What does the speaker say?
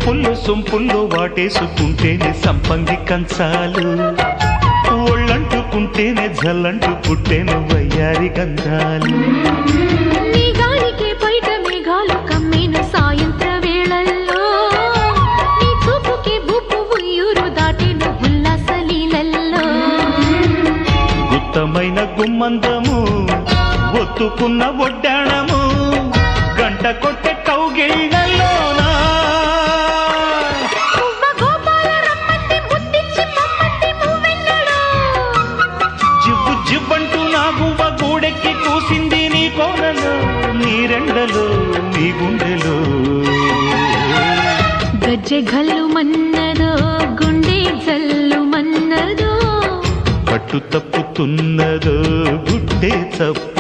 సొంపుల్లో వాటేసుకుంటేనే సంపంగి కంచాలు, ఒళ్ళంటుకుంటేనే జల్లంటు పుట్టేను వయ్యారి గంధాలు. నీ గాలికే బయట మేఘాలు కమ్మేను సాయంత్ర వేళల్లో, నీ చూపుకే బూపు ఉయ్యూరు దాటేను ఉల్లాస లీలల్లో. గుత్తమైన గుమ్మందము ఒత్తుకున్న ఒడ్డాణము గంట కొట్టే కౌగిళ్ళలోనా జివ్వు జివ్వంటూ నా గువ్వ గూడెక్కి కూసింది నీ కోరలో, నీ రెండలో నీ గుండెలో. గజ్జె గల్లు మన్నదో గుండె జల్లు మన్నదో, పట్టు తప్పుతున్నదో గుడ్డే తప్పు